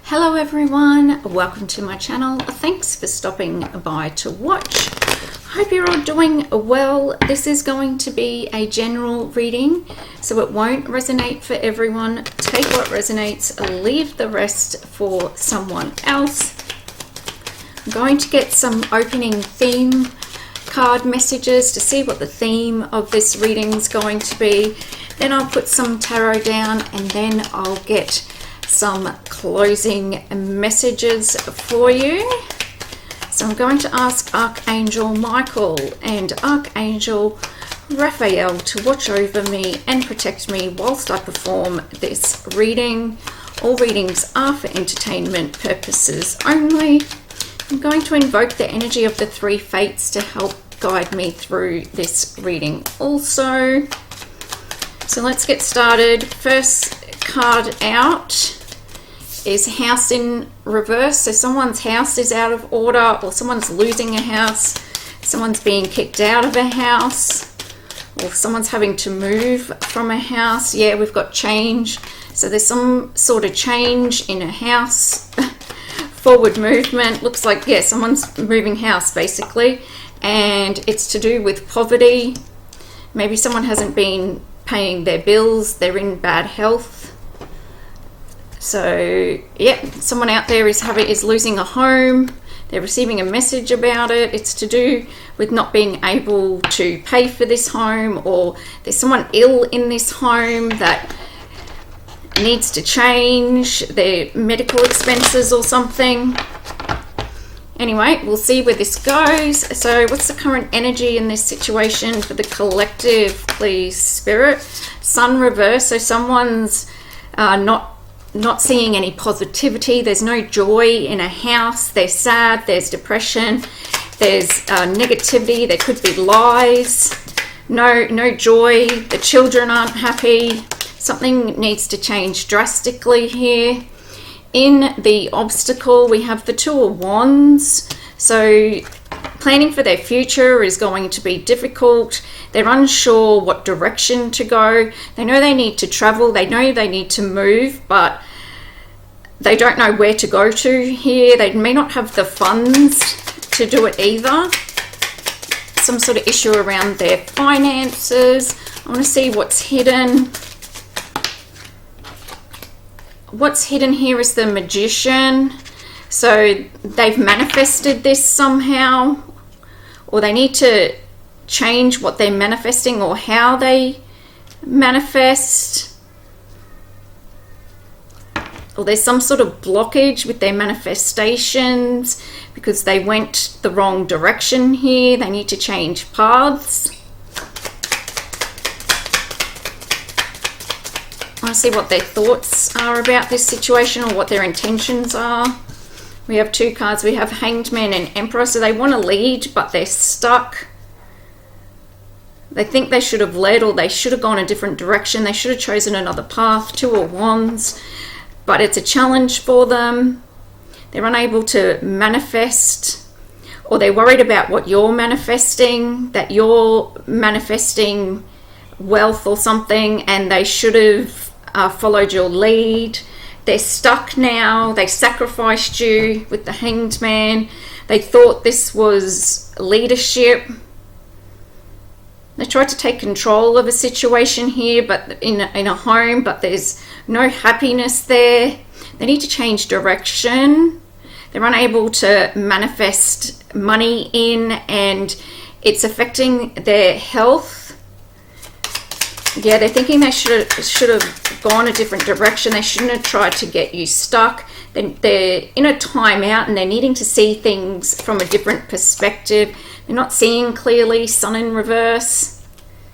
Hello everyone, welcome to my channel. Thanks for stopping by to watch. Hope you're all doing well. This is going to be a general reading, so it won't resonate for everyone. Take what resonates, leave the rest for someone else. I'm going to get some opening theme card messages to see what the theme of this reading is going to be. Then I'll put some tarot down and then I'll get some closing messages for you. So I'm going to ask Archangel Michael and Archangel Raphael to watch over me and protect me whilst I perform this reading. All readings are for entertainment purposes only. I'm going to invoke the energy of the three fates to help guide me through this reading also. So let's get started. First card out is house in reverse. So someone's house is out of order, or someone's losing a house, someone's being kicked out of a house, or someone's having to move from a house. Yeah, we've got change. So there's some sort of change in a house. Forward movement. Looks like, yeah, someone's moving house basically. And it's to do with poverty. Maybe someone hasn't been paying their bills. They're in bad health. So yeah, someone out there is losing a home. They're receiving a message about it. It's to do with not being able to pay for this home, or there's someone ill in this home that needs to change their medical expenses or something. Anyway, we'll see where this goes. So what's the current energy in this situation for the collective, please, Spirit? Sun reverse. So someone's not seeing any positivity. There's no joy in a house. They're sad. There's depression. There's negativity. There could be lies. No joy. The children aren't happy. Something needs to change drastically here. In the obstacle, we have the Two of Wands. So planning for their future is going to be difficult. They're unsure what direction to go. They know they need to travel. They know they need to move, but they don't know where to go to here. They may not have the funds to do it either. Some sort of issue around their finances. I want to see what's hidden. What's hidden here is the Magician. So they've manifested this somehow, or they need to change what they're manifesting or how they manifest, or there's some sort of blockage with their manifestations because they went the wrong direction here. They need to change paths. I want to see what their thoughts are about this situation, or what their intentions are. We have two cards. We have Hanged Man and Emperor. So they want to lead, but they're stuck. They think they should have led, or they should have gone a different direction. They should have chosen another path. Two of Wands. But it's a challenge for them. They're unable to manifest, or they're worried about what you're manifesting, that you're manifesting wealth or something, and they should have followed your lead. They're stuck now. They sacrificed you with the Hanged Man. They thought this was leadership. They tried to take control of a situation here, but in a home, but there's no happiness there. They need to change direction. They're unable to manifest money in, and it's affecting their health. Yeah, they're thinking they should have gone a different direction. They shouldn't have tried to get you stuck. They're in a timeout, and they're needing to see things from a different perspective. They're not seeing clearly. Sun in reverse.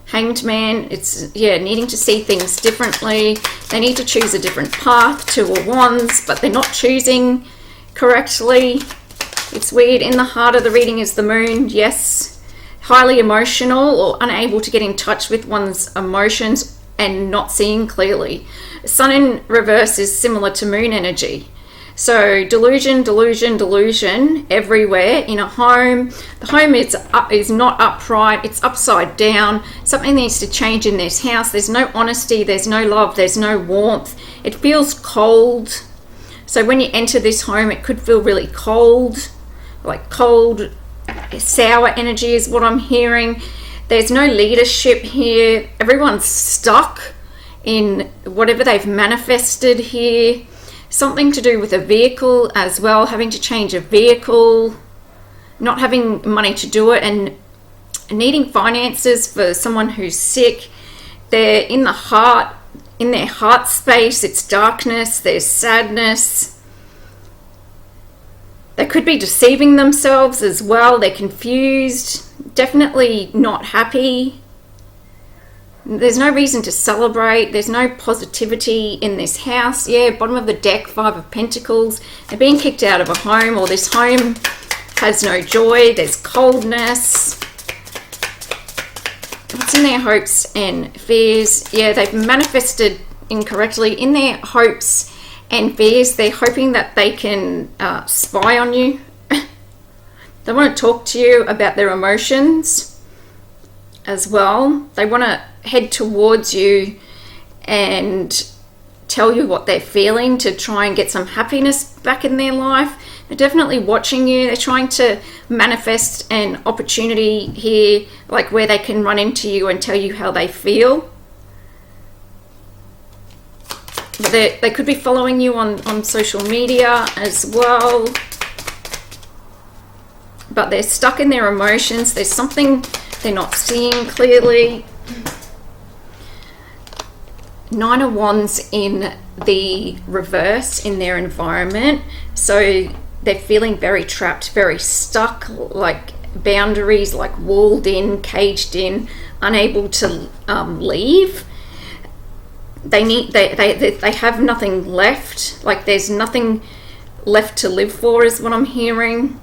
Hanged Man. It's, yeah, needing to see things differently. They need to choose a different path. Two of Wands, but they're not choosing correctly. It's weird. In the heart of the reading is the Moon. Yes. Highly emotional, or unable to get in touch with one's emotions and not seeing clearly. Sun in reverse is similar to Moon energy. So delusion everywhere in a home. The home is not upright, it's upside down. Something needs to change in this house. There's no honesty, there's no love, there's no warmth. It feels cold. So when you enter this home, it could feel really cold, like cold, sour energy is what I'm hearing. There's no leadership here. Everyone's stuck in whatever they've manifested here. Something to do with a vehicle as well, having to change a vehicle, not having money to do it, and needing finances for someone who's sick. They're in the heart, in their heart space. It's darkness, there's sadness. They could be deceiving themselves as well. They're confused, definitely not happy. There's no reason to celebrate. There's no positivity in this house. Yeah, bottom of the deck, 5 of Pentacles. They're being kicked out of a home, or this home has no joy. There's coldness. What's in their hopes and fears? Yeah, they've manifested incorrectly. In their hopes and fears, they're hoping that they can spy on you. They want to talk to you about their emotions as well. They want to head towards you and tell you what they're feeling to try and get some happiness back in their life. They're definitely watching you. They're trying to manifest an opportunity here, like where they can run into you and tell you how they feel. But they could be following you on social media as well. But they're stuck in their emotions. There's something they're not seeing clearly. 9 of Wands in the reverse in their environment. So they're feeling very trapped, very stuck, like boundaries, like walled in, caged in, unable to leave. They have nothing left. Like there's nothing left to live for is what I'm hearing.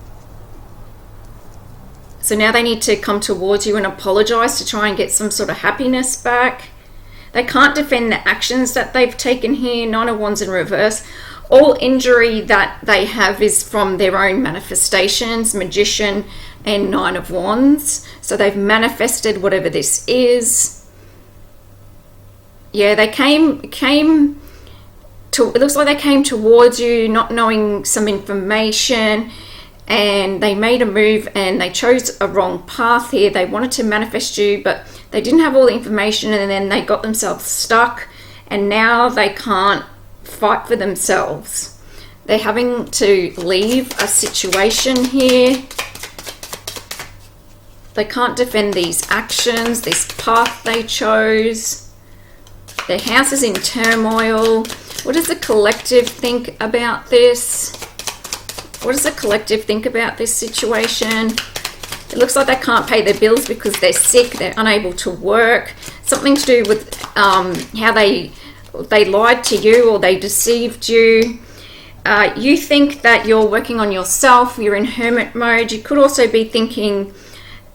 So now they need to come towards you and apologize to try and get some sort of happiness back. They can't defend the actions that they've taken here. 9 of Wands in reverse. All injury that they have is from their own manifestations, Magician and 9 of Wands. So they've manifested whatever this is. Yeah, they came to, it looks like they came towards you not knowing some information, and they made a move and they chose a wrong path here. They wanted to manifest you, but they didn't have all the information, and then they got themselves stuck, and now they can't fight for themselves. They're having to leave a situation here. They can't defend these actions, this path they chose. Their house is in turmoil. What does the collective think about this? What does the collective think about this situation? It looks like they can't pay their bills because they're sick, they're unable to work. Something to do with how they lied to you or they deceived you. You think that you're working on yourself, you're in hermit mode. You could also be thinking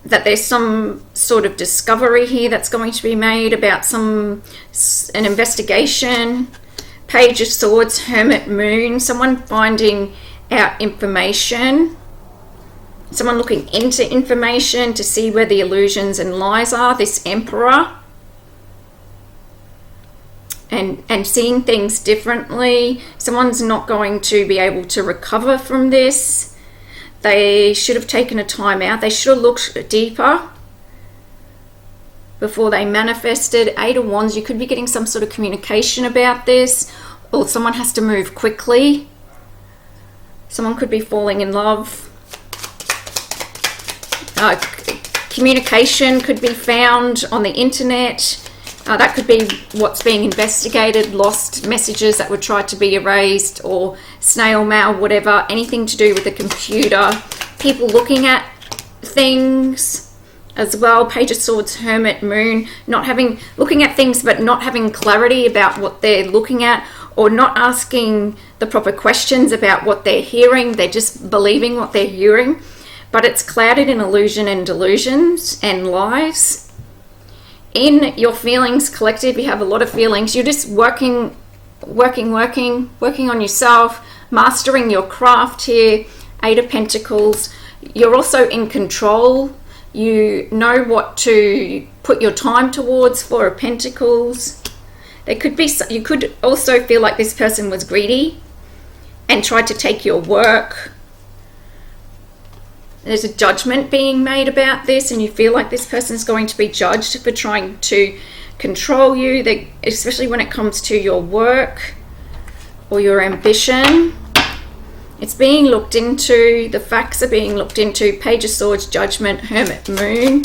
that there's some sort of discovery here that's going to be made about an investigation. Page of Swords, Hermit Moon, someone finding out information, someone looking into information to see where the illusions and lies are. This Emperor, and seeing things differently. Someone's not going to be able to recover from this. They should have taken a time out. They should have looked deeper before they manifested. 8 of Wands, you could be getting some sort of communication about this, or someone has to move quickly. Someone could be falling in love. Communication could be found on the internet. That could be what's being investigated. Lost messages that were tried to be erased, or snail mail, whatever. Anything to do with the computer. People looking at things as well. Page of Swords, Hermit Moon. Looking at things but not having clarity about what they're looking at, or not asking the proper questions about what they're hearing. They're just believing what they're hearing. But it's clouded in illusion and delusions and lies. In your feelings collective, you have a lot of feelings. You're just working on yourself, mastering your craft here. 8 of Pentacles. You're also in control. You know what to put your time towards. 4 of Pentacles. You could also feel like this person was greedy and tried to take your work. There's a judgment being made about this, and you feel like this person is going to be judged for trying to control you, especially when it comes to your work or your ambition. It's being looked into. The facts are being looked into. Page of Swords, Judgment, Hermit, Moon.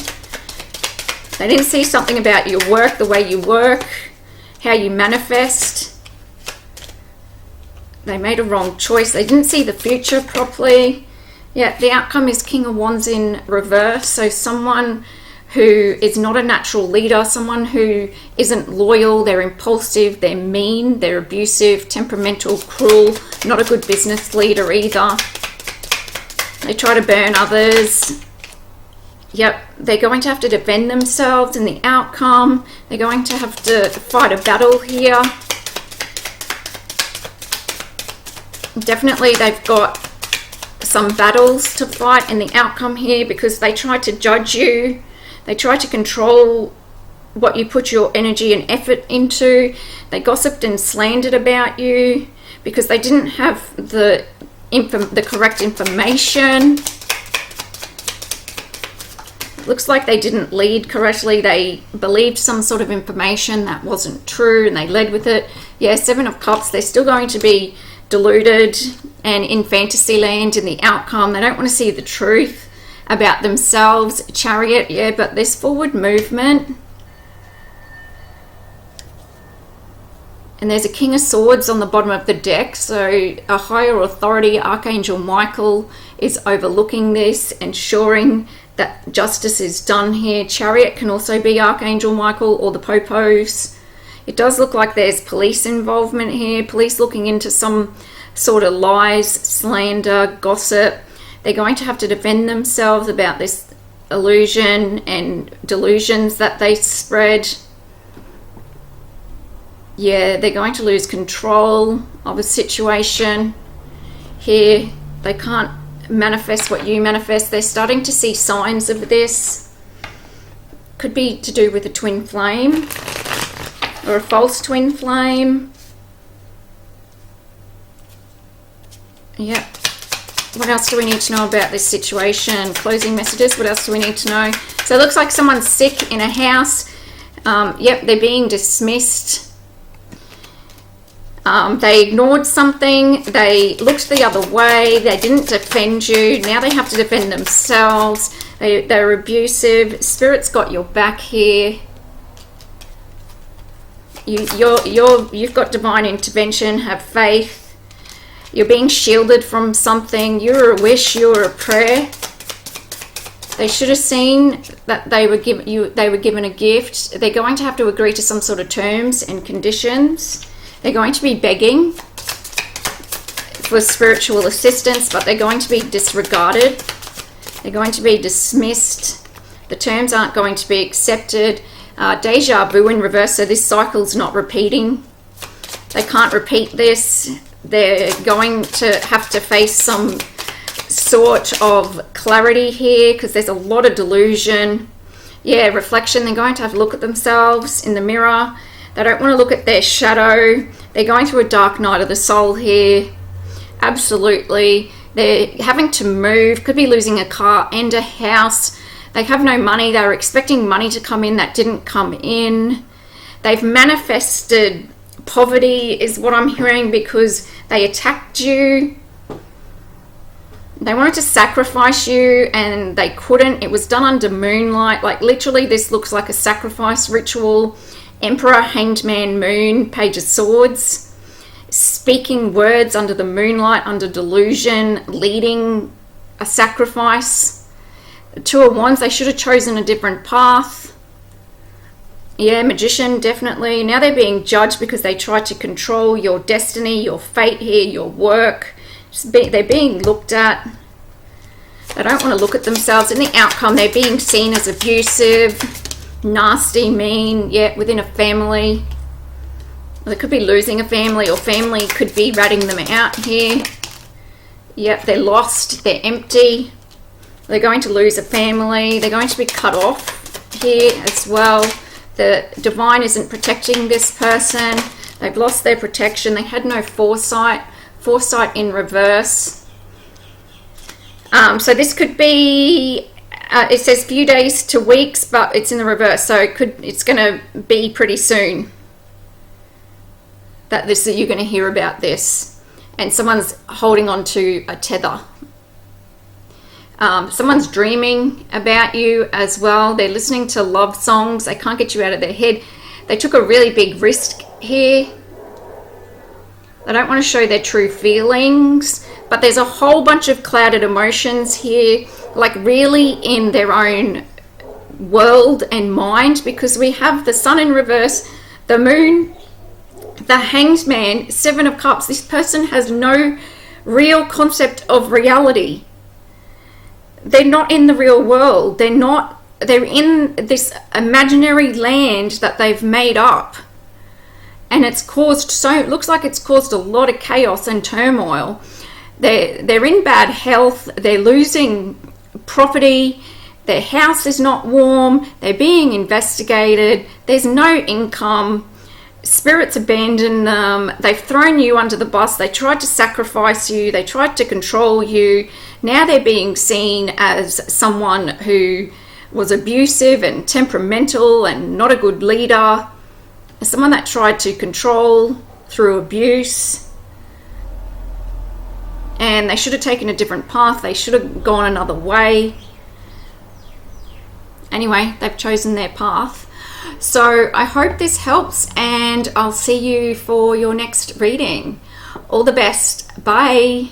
They didn't see something about your work, the way you work, how you manifest. They made a wrong choice. They didn't see the future properly. Yeah, the outcome is King of Wands in reverse. So someone who is not a natural leader, someone who isn't loyal, they're impulsive, they're mean, they're abusive, temperamental, cruel, not a good business leader either. They try to burn others. Yep, they're going to have to defend themselves in the outcome. They're going to have to fight a battle here. Definitely they've got some battles to fight in the outcome here, because they tried to judge you. They tried to control what you put your energy and effort into. They gossiped and slandered about you because they didn't have the correct information. Looks like they didn't lead correctly. They believed some sort of information that wasn't true and they led with it. Yeah, Seven of Cups, they're still going to be deluded and in fantasy land in the outcome. They don't want to see the truth about themselves. Chariot, yeah, but there's forward movement. And there's a King of Swords on the bottom of the deck. So a higher authority, Archangel Michael, is overlooking this, ensuring that justice is done here. Chariot can also be Archangel Michael or the Popos. It does look like there's police involvement here. Police looking into some sort of lies, slander, gossip. They're going to have to defend themselves about this illusion and delusions that they spread. Yeah, they're going to lose control of a situation here. They can't manifest what you manifest. They're starting to see signs of this. Could be to do with a twin flame or a false twin flame. Yep. What else do we need to know about this situation? Closing messages. What else do we need to know? So it looks like someone's sick in a house. Yep, they're being dismissed. They ignored something. They looked the other way. They didn't defend you. Now they have to defend themselves. They're abusive. Spirit's got your back here. You've got divine intervention. Have faith. You're being shielded from something. You're a wish. You're a prayer. They should have seen that they were given a gift. They're going to have to agree to some sort of terms and conditions. They're going to be begging for spiritual assistance, but they're going to be disregarded. They're going to be dismissed. The terms aren't going to be accepted. Deja vu in reverse, so this cycle's not repeating. They can't repeat this. They're going to have to face some sort of clarity here because there's a lot of delusion. Yeah, reflection. They're going to have to look at themselves in the mirror. They don't want to look at their shadow. They're going through a dark night of the soul here. Absolutely. They're having to move. Could be losing a car and a house. They have no money. They were expecting money to come in that didn't come in. They've manifested poverty is what I'm hearing because they attacked you. They wanted to sacrifice you and they couldn't. It was done under moonlight. Like literally this looks like a sacrifice ritual. Emperor, Hanged Man, Moon, Page of Swords. Speaking words under the moonlight, under delusion, leading a sacrifice. Two of Wands, they should have chosen a different path. Yeah, Magician, definitely. Now they're being judged because they tried to control your destiny, your fate here, your work. They're being looked at. They don't want to look at themselves. In the outcome, they're being seen as abusive, nasty, mean, yeah, within a family. They could be losing a family or family could be ratting them out here. Yep, they're lost, they're empty. They're going to lose a family. They're going to be cut off here as well. The divine isn't protecting this person. They've lost their protection. They had no foresight foresight in reverse. So this could be, it says few days to weeks, but it's in the reverse, so it's going to be pretty soon that you're going to hear about this, and someone's holding on to a tether. Someone's dreaming about you as well. They're listening to love songs. They can't get you out of their head. They took a really big risk here. They don't want to show their true feelings, but there's a whole bunch of clouded emotions here, like really in their own world and mind, because we have the sun in reverse, the moon, the Hanged Man, Seven of Cups. This person has no real concept of reality. They're not in the real world. They're in this imaginary land that they've made up. And it looks like it's caused a lot of chaos and turmoil. They're in bad health. They're losing property. Their house is not warm. They're being investigated. There's no income. Spirits abandon them. They've thrown you under the bus. They tried to sacrifice you. They tried to control you. Now they're being seen as someone who was abusive and temperamental and not a good leader. Someone that tried to control through abuse. And they should have taken a different path. They should have gone another way. Anyway, they've chosen their path. So I hope this helps, and I'll see you for your next reading. All the best. Bye.